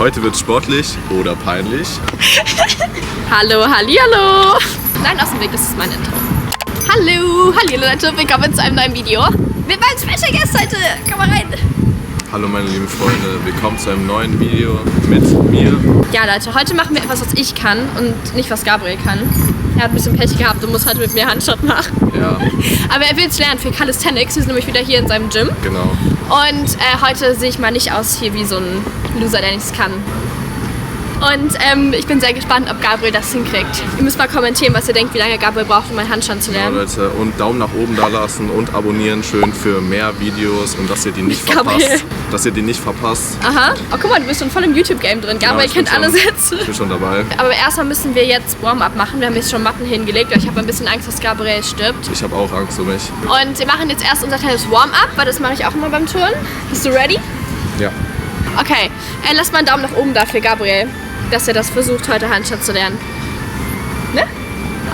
Heute wird's sportlich oder peinlich. Hallo, hallihallo. Nein, aus dem Weg, das ist mein Intro. Hallo Leute, willkommen zu einem neuen Video. Wir waren Special Guest heute, komm mal rein. Hallo meine lieben Freunde, willkommen zu einem neuen Video mit mir. Ja Leute, heute machen wir etwas, was ich kann und nicht, was Gabriel kann. Er hat ein bisschen Pech gehabt und muss heute mit mir Handstand machen. Ja. Aber er will es lernen für Calisthenics. Wir sind nämlich wieder hier in seinem Gym. Genau. Und heute sehe ich mal nicht aus hier wie so ein Loser, der nichts kann. Und ich bin sehr gespannt, ob Gabriel das hinkriegt. Ihr müsst mal kommentieren, was ihr denkt, wie lange Gabriel braucht, um einen Handstand zu lernen. Ja, Leute, und Daumen nach oben da lassen und abonnieren schön für mehr Videos und dass ihr die nicht verpasst. Dass ihr die nicht verpasst. Aha. Oh, guck mal, du bist schon voll im YouTube-Game drin. Gabriel kennt alle Sätze. Ich bin schon dabei. Aber erstmal müssen wir jetzt Warm-up machen. Wir haben jetzt schon Matten hingelegt, weil ich habe ein bisschen Angst, dass Gabriel stirbt. Ich habe auch Angst um mich. Und wir machen jetzt erst unser kleines Warm-up, weil das mache ich auch immer beim Turnen. Bist du ready? Ja. Okay, lass mal einen Daumen nach oben da für Gabriel, dass er das versucht, heute Handstand zu lernen. Ne?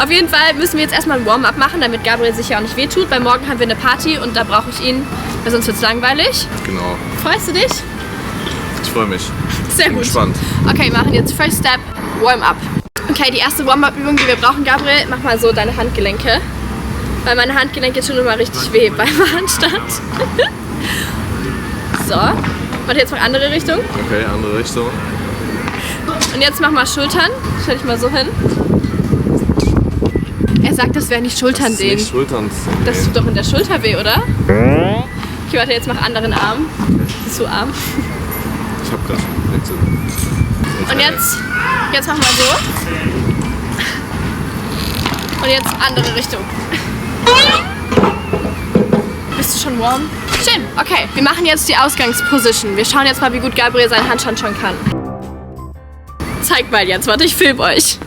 Auf jeden Fall müssen wir jetzt erstmal ein Warm-up machen, damit Gabriel sich ja auch nicht wehtut, weil morgen haben wir eine Party und da brauche ich ihn, weil sonst wird es langweilig. Genau. Freust du dich? Ich freue mich. Sehr Bin gut. gespannt. Okay, wir machen jetzt First Step, Warm-up. Okay, die erste Warm-up-Übung, die wir brauchen, Gabriel, mach mal so deine Handgelenke. Weil meine Handgelenke tun immer richtig weh beim Handstand. So, warte, jetzt mal andere Richtung. Okay, andere Richtung. Und jetzt mach mal Schultern. Stell dich mal so hin. Er sagt, das wäre nicht Schultern Das ist nicht Schultern. Das tut doch in der Schulter weh, oder? Okay, warte, jetzt mach anderen Arm. Bist du arm? Ich hab grad schon. Und jetzt mach mal so. Und jetzt andere Richtung. Bist du schon warm? Schön, okay. Wir machen jetzt die Ausgangsposition. Wir schauen jetzt mal, wie gut Gabriel seinen Handstand schon kann. Zeig mal jetzt, warte, ich film euch.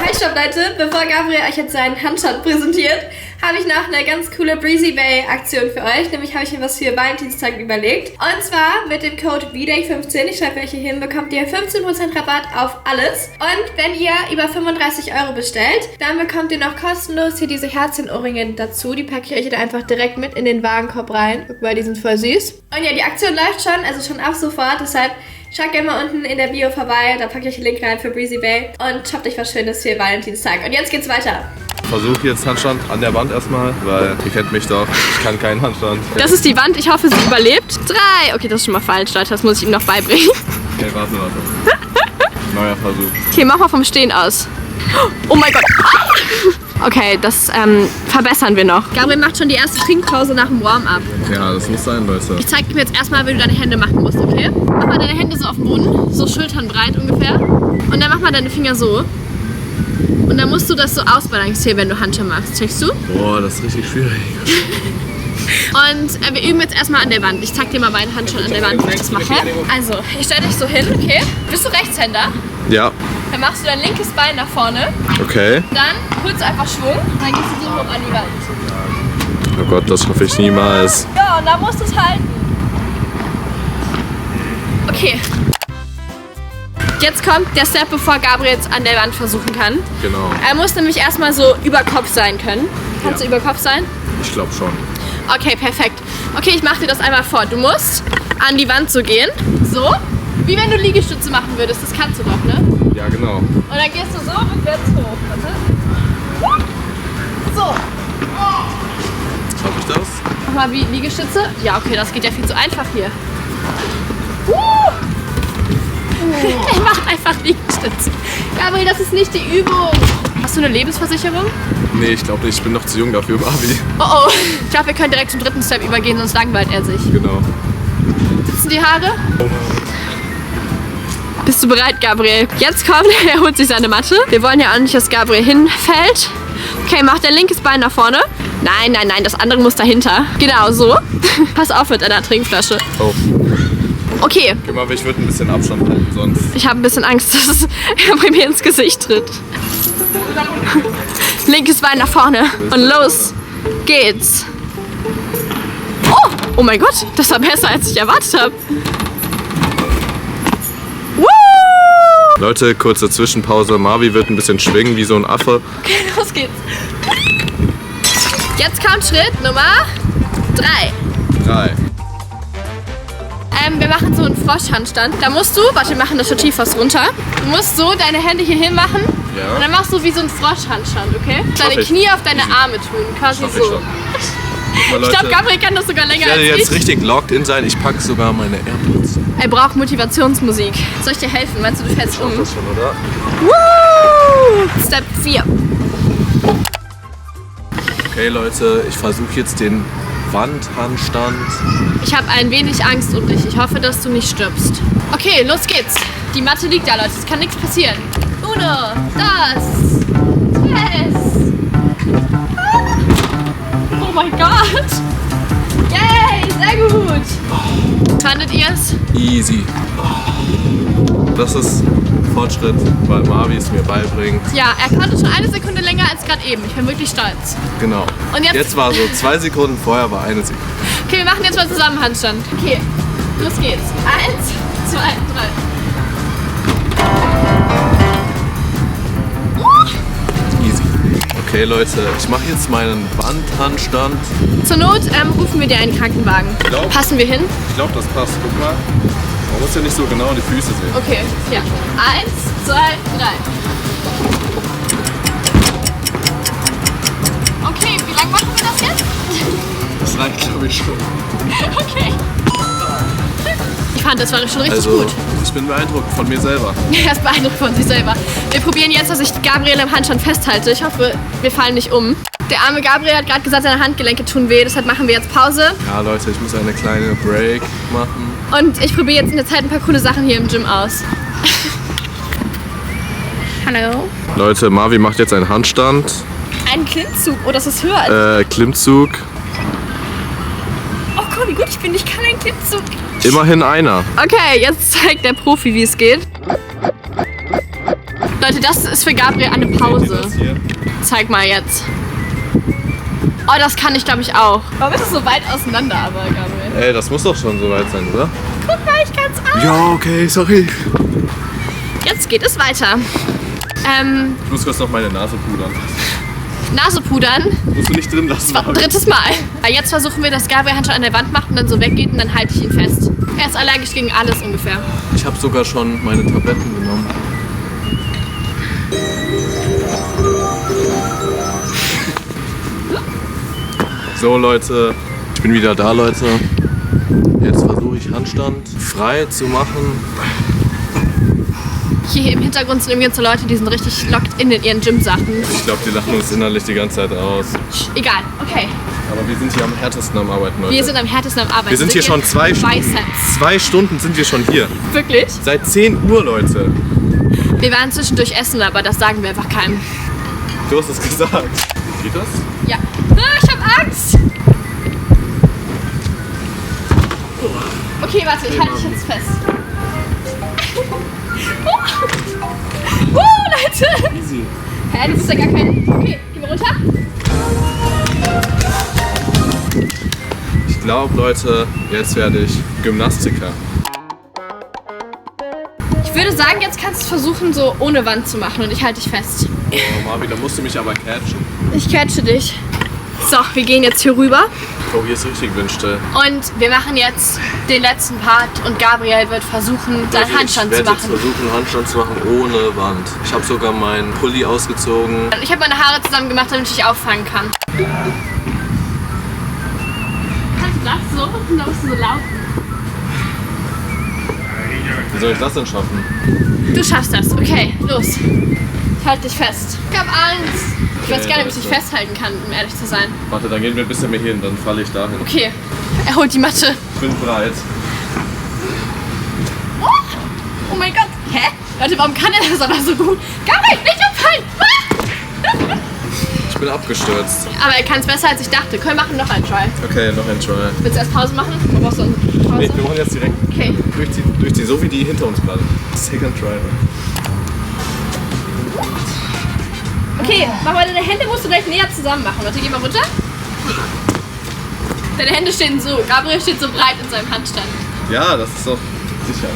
Hi, stopp Leute, bevor Gabriel euch jetzt seinen Handstand präsentiert, habe ich noch eine ganz coole Breezy Bay Aktion für euch. Nämlich habe ich mir was für Valentinstag überlegt. Und zwar mit dem Code VDAY15, ich schreibe euch hier hin, bekommt ihr 15% Rabatt auf alles. Und wenn ihr über 35 € bestellt, dann bekommt ihr noch kostenlos hier diese Herzchen-Ohrringe dazu. Die packe ich euch dann einfach direkt mit in den Warenkorb rein. Guck mal, die sind voll süß. Und ja, die Aktion läuft schon, also schon ab sofort, deshalb schaut gerne mal unten in der Bio vorbei, da packe ich euch den Link rein für Breezy Bay und shoppt euch was Schönes für Valentinstag. Und jetzt geht's weiter. Versuche jetzt Handstand an der Wand erstmal, weil ihr kennt mich doch, ich kann keinen Handstand. Das ist die Wand, ich hoffe, sie überlebt. 3. Okay, das ist schon mal falsch, Leute, das muss ich ihm noch beibringen. Okay, warte. Neuer Versuch. Okay, mach mal vom Stehen aus. Oh mein Gott. Okay, das verbessern wir noch. Gabriel macht schon die erste Trinkpause nach dem Warm-up. Ja, das muss sein, Leute. Ich zeig dir jetzt erstmal, wie du deine Hände machen musst, okay? Mach mal deine Hände so auf den Boden, so schulternbreit ungefähr. Und dann mach mal deine Finger so. Und dann musst du das so ausbalancieren, wenn du Handstand machst. Checkst du? Boah, das ist richtig schwierig. Und wir üben jetzt erstmal an der Wand. Ich zeig dir mal meinen Handstand an der Wand, wie ich das mache. Also, ich stelle dich so hin, okay? Bist du Rechtshänder? Ja. Dann machst du dein linkes Bein nach vorne. Okay. Dann holst du einfach Schwung. Dann gehst du so hoch an die Wand. Oh Gott, das schaffe ich niemals. Ja, und dann musst du es halten. Okay. Jetzt kommt der Step, bevor Gabriel jetzt an der Wand versuchen kann. Genau. Er muss nämlich erstmal so über Kopf sein können. Kannst du über Kopf sein? Ich glaube schon. Okay, perfekt. Okay, ich mache dir das einmal vor. Du musst an die Wand so gehen. So. Wie wenn du Liegestütze machen würdest. Das kannst du doch, ne? Ja, genau. Und dann gehst du so rückwärts hoch. Warte. So. Schaffe ich das? Mach mal wie Liegestütze. Ja, okay, das geht ja viel zu einfach hier. Er macht einfach Liegestütze. Gabriel, das ist nicht die Übung. Hast du eine Lebensversicherung? Nee, ich glaube nicht. Ich bin noch zu jung dafür im Abi. Oh oh. Ich glaube, wir können direkt zum dritten Step übergehen, sonst langweilt er sich. Genau. Sitzen die Haare? Bist du bereit, Gabriel? Jetzt kommt, er holt sich seine Matte. Wir wollen ja auch nicht, dass Gabriel hinfällt. Okay, mach dein linkes Bein nach vorne. Nein, nein, nein, das andere muss dahinter. Genau, so. Pass auf mit deiner Trinkflasche. Oh. Okay. Guck mal, ich würde ein bisschen Abstand halten, sonst. Ich habe ein bisschen Angst, dass er mir ins Gesicht tritt. Linkes Bein nach vorne. Und los geht's. Oh mein Gott, das war besser, als ich erwartet habe. Leute, kurze Zwischenpause. Marvi wird ein bisschen schwingen wie so ein Affe. Okay, los geht's. Jetzt kommt Schritt Nummer 3. Wir machen so einen Froschhandstand. Da musst du, warte, wir machen das Stativ fast runter. Du musst so deine Hände hier hin machen. Ja. Und dann machst du wie so einen Froschhandstand, okay? Deine Knie auf deine Arme tun, quasi Schaff so. ich schon. Ich glaube, Gabriel kann das sogar länger Ich als werde jetzt ich. richtig locked in sein. Ich packe sogar meine AirPods. Er braucht Motivationsmusik. Soll ich dir helfen? Meinst du, du fällst um? Das schon, oder? Woo! Step 4. Okay, Leute, ich versuche jetzt den Wandhandstand. Ich habe ein wenig Angst um dich. Ich hoffe, dass du nicht stirbst. Okay, los geht's. Die Matte liegt da, Leute. Es kann nichts passieren. Uno, das, tres. Oh mein Gott. Yay, sehr gut. Fandet ihr es? Easy. Das ist Fortschritt, weil Marvi es mir beibringt. Ja, er konnte schon eine Sekunde länger als gerade eben. Ich bin wirklich stolz. Genau. Und jetzt war so 2 Sekunden, vorher war 1 Sekunde. Okay, wir machen jetzt mal zusammen Handstand. Okay, los geht's. 1, 2, 3. Easy. Okay, Leute, ich mache jetzt meinen Wandhandstand. Zur Not rufen wir dir einen Krankenwagen. glaub- Passen wir hin? Ich glaube, das passt. Guck mal. Man muss ja nicht so genau die Füße sehen. Okay, ja. 1, 2, 3. Okay, wie lange machen wir das jetzt? Das reicht, glaube ich, schon. Okay. Ich fand, das war schon richtig Also, gut. ich bin beeindruckt von mir selber. Er ist beeindruckt von sich selber. Wir probieren jetzt, dass ich Gabriel im Handstand festhalte. Ich hoffe, wir fallen nicht um. Der arme Gabriel hat gerade gesagt, seine Handgelenke tun weh. Deshalb machen wir jetzt Pause. Ja, Leute, ich muss eine kleine Break machen. Und ich probiere jetzt in der Zeit ein paar coole Sachen hier im Gym aus. Hallo. Leute, Marvi macht jetzt einen Handstand. Ein Klimmzug. Oh, das ist höher als... Klimmzug. Oh, guck mal, wie gut ich bin. Ich kann einen Klimmzug. Immerhin einer. Okay, jetzt zeigt der Profi, wie es geht. Leute, das ist für Gabriel eine Pause. Zeig mal jetzt. Oh, das kann ich, glaube ich, auch. Warum ist es so weit auseinander, aber, Gabriel? Ey, das muss doch schon so weit sein, oder? Guck mal, ich kann's auch. Ja, okay, sorry. Jetzt geht es weiter. Ich muss kurz noch meine Nase pudern. Nase pudern. Musst du nicht drin lassen. Das war drittes Mal. Jetzt versuchen wir, dass Gabriel Handstand an der Wand macht und dann so weggeht und dann halte ich ihn fest. Er ist allergisch gegen alles ungefähr. Ich habe sogar schon meine Tabletten genommen. So, Leute, ich bin wieder da, Leute. Jetzt versuche ich Handstand frei zu machen. Hier im Hintergrund sind übrigens so Leute, die sind richtig locked in ihren Gym-Sachen. Ich glaube, die lachen uns innerlich die ganze Zeit aus. Egal, okay. Aber wir sind hier am härtesten am Arbeiten, Leute. Wir sind am härtesten am Arbeiten. Wir sind hier schon 2 Stunden. Biceps. 2 Stunden sind wir schon hier. Wirklich? Seit 10 Uhr, Leute. Wir waren zwischendurch essen, aber das sagen wir einfach keinem. Du hast es gesagt. Geht das? Ja. Ah, ich hab Angst. Okay, warte, ich halte dich jetzt fest. Leute! Easy. Hä, du bist ja gar kein... Okay, gehen wir runter. Ich glaube, Leute, jetzt werde ich Gymnastiker. Ich würde sagen, jetzt kannst du es versuchen, so ohne Wand zu machen und ich halte dich fest. Oh, Marvi, da musst du mich aber catchen. Ich catche dich. So, wir gehen jetzt hier rüber Oh, hier ist richtig windstill. und wir machen jetzt den letzten Part und Gabriel wird versuchen, seinen Handstand Ich zu werde jetzt machen. versuchen, Handstand zu machen ohne Wand. Ich habe sogar meinen Pulli ausgezogen. Ich habe meine Haare zusammen gemacht, damit ich dich auffangen kann. Kannst du das so? Und dann musst du so laufen. Wie soll ich das denn schaffen? Du schaffst das. Okay, los. Ich halte dich fest. Ich habe Angst. Ich weiß Okay, gar nicht, ob ich dich Leute. festhalten kann, um ehrlich zu sein. Warte, dann gehen wir ein bisschen mehr hin, dann falle ich dahin. Okay, er holt die Matte. Ich bin bereit. Oh mein Gott. Hä? Leute, warum kann er das aber so gut? Gabriel, nicht umfallen! Ich bin abgestürzt. Aber er kann es besser, als ich dachte. Komm, wir machen noch einen Try. Okay, noch ein Try. Willst du erst Pause machen? Du brauchst so eine Pause. Nee, wir machen jetzt direkt Okay. durchziehen, so wie die hinter uns gerade. Second Try. Okay, mach mal deine Hände, musst du gleich näher zusammen machen. Warte, geh mal runter. Deine Hände stehen so. Gabriel steht so breit in seinem Handstand. Ja, das ist doch sicher.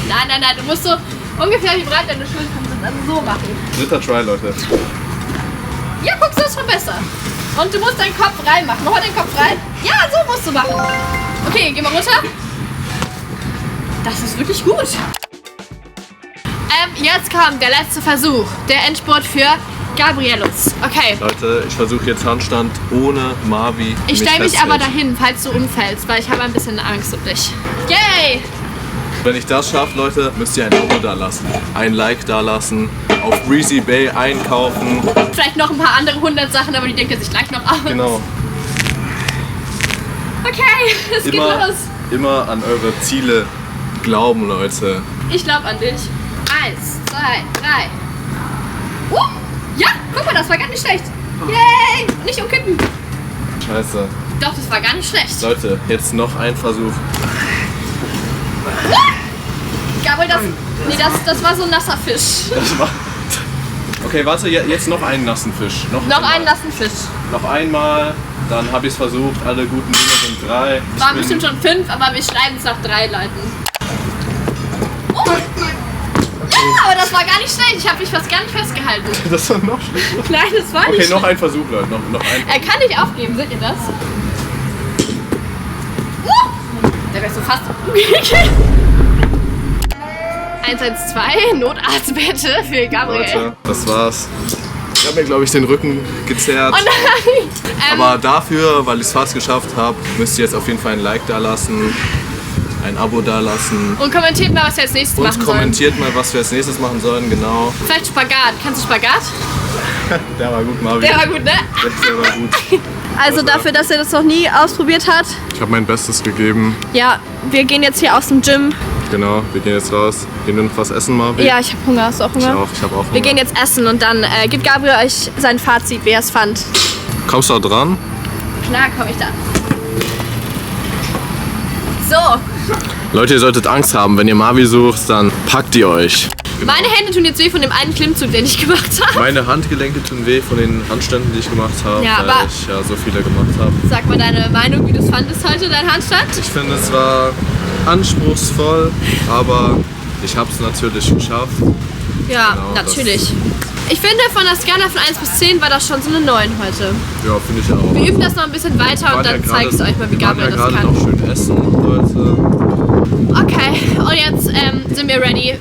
Nein, nein, nein. Du musst so ungefähr wie breit deine Schultern sind. Also so machen. Dritter Try, Leute. Ja, guck, so ist schon besser. Und du musst deinen Kopf reinmachen. Mach mal den Kopf rein. Ja, so musst du machen. Okay, geh mal runter. Das ist wirklich gut. Jetzt kommt der letzte Versuch. Der Endspurt für Gabrielus. Okay. Leute, ich versuche jetzt Handstand ohne Marvi. Ich stelle mich aber dahin, falls du umfällst, weil ich habe ein bisschen Angst um dich. Yay! Wenn ich das schaffe, Leute, müsst ihr ein Abo da lassen. Ein Like da lassen. Auf Breezy Bay einkaufen. Vielleicht noch ein paar andere 100 Sachen, aber die denkt ihr sich gleich noch aus. Genau. Okay, es geht los. Immer an eure Ziele glauben, Leute. Ich glaube an dich. 1, 2, 3. Ja, guck mal, das war gar nicht schlecht. Yay! Nicht umkippen. Scheiße. Doch, das war gar nicht schlecht. Leute, jetzt noch ein Versuch. Gabriel, das war so ein nasser Fisch. Okay, warte, jetzt noch einen nassen Fisch. Noch einen nassen Fisch. Noch einmal, dann habe ich es versucht. Alle guten Dinge sind 3. Waren bestimmt schon 5, aber wir schneiden es nach 3 Leuten. Ja, aber das war gar nicht schlecht. Ich habe mich fast gar nicht festgehalten. Das war noch schlechter. Nein, das war nicht Okay, schlecht. noch ein Versuch, Leute. Noch ein. Er kann nicht aufgeben, seht ihr das? Da wärst du fast umgekehrt. 112, Notarztbette für Gabriel. Leute, das war's. Ich habe mir, glaube ich, den Rücken gezerrt. Oh nein! Aber dafür, weil ich es fast geschafft habe, müsst ihr jetzt auf jeden Fall ein Like da lassen, ein Abo da lassen. Und kommentiert mal, was wir als nächstes machen Und sollen. kommentiert mal, was wir als nächstes machen sollen, genau. Vielleicht Spagat. Kannst du Spagat? Der war gut, Marvin. Der war gut, ne? Der war gut. Also dafür, dass er das noch nie ausprobiert hat. Ich habe mein Bestes gegeben. Ja, wir gehen jetzt hier aus dem Gym. Genau, wir gehen jetzt raus. Gehen wir noch was essen, Marvin? Ja, ich habe Hunger. Hast du auch Hunger? Ich habe auch Hunger. Wir gehen jetzt essen und dann gibt Gabriel euch sein Fazit, wie er es fand. Kommst du da dran? Klar, komme ich da. So, Leute, ihr solltet Angst haben. Wenn ihr Marvi sucht, dann packt ihr euch. meine Hände tun jetzt weh von dem einen Klimmzug, den ich gemacht habe. Meine Handgelenke tun weh von den Handständen, die ich gemacht habe, Ja, weil aber- ich ja so viele gemacht habe. Sag mal deine Meinung, wie du es fandest heute, dein Handstand. Ich finde, es war anspruchsvoll, aber ich habe es natürlich geschafft. Ja, Genau, natürlich. Ich finde, von der Skala von 1 bis 10 war das schon so eine 9 heute. Ja, finde ich auch. Wir üben das noch ein bisschen weiter und dann zeige ich euch mal, wie Gabriel wir das waren ja gerade kann. noch schön essen, Leute. Okay, und jetzt sind wir ready.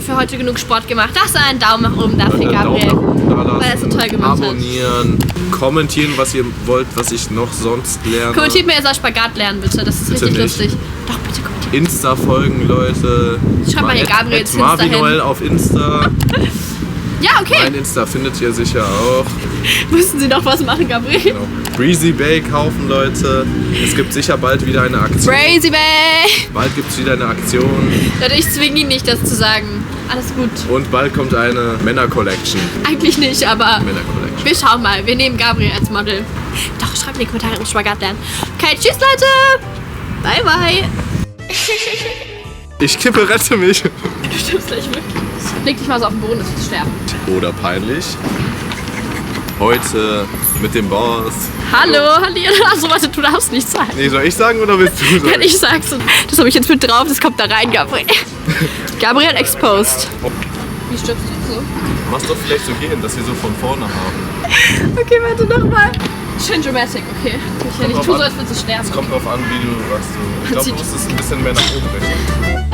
Für heute genug Sport gemacht. Lasst einen Daumen nach oben dafür, Daumen nach Gabriel. oben da lassen, Weil er es so toll gemacht hat. abonnieren, kommentieren, was ihr wollt, was ich noch sonst lerne. Kommentiert mir, ihr soll Spagat lernen, bitte. Das ist Bitte richtig nicht. lustig. Doch, bitte kommentiert. Insta folgen, Leute. Schreibt mal hier Gabriels Insta Marvin hin. Noel auf Insta. Ja, okay. Mein Insta findet ihr sicher auch. Müssen Sie noch was machen, Gabriel? Genau. Breezy Bay kaufen, Leute. Es gibt sicher bald wieder eine Aktion. Crazy Bay! Bald gibt es wieder eine Aktion. Leute, ich zwinge ihn nicht, das zu sagen. Alles gut. Und bald kommt eine Männer-Collection. Eigentlich nicht, aber Männer-Collection. wir schauen mal. Wir nehmen Gabriel als Model. Doch, schreibt in die Kommentare im Spagat lernen. Okay, tschüss, Leute! Bye, bye! Ich kippe, rette mich. Du stirbst gleich wirklich. Leg dich mal so auf den Boden, das wird sterben. Oder peinlich. Heute mit dem Boss. Hallo, Hallihallo. Achso, warte, du darfst nicht sagen. Nee, soll ich sagen oder willst du sagen? Wenn ich sag's, das habe ich jetzt mit drauf, das kommt da rein, Gabriel. Gabriel exposed. Wie stirbst du so? Mach's doch vielleicht so gehen, dass wir so von vorne haben. Okay, warte nochmal. Schön dramatic, okay. Ich tu so, als würdest du sterben. Es kommt drauf an, wie du was du. Ich glaube, du musst es ein bisschen mehr nach oben richten.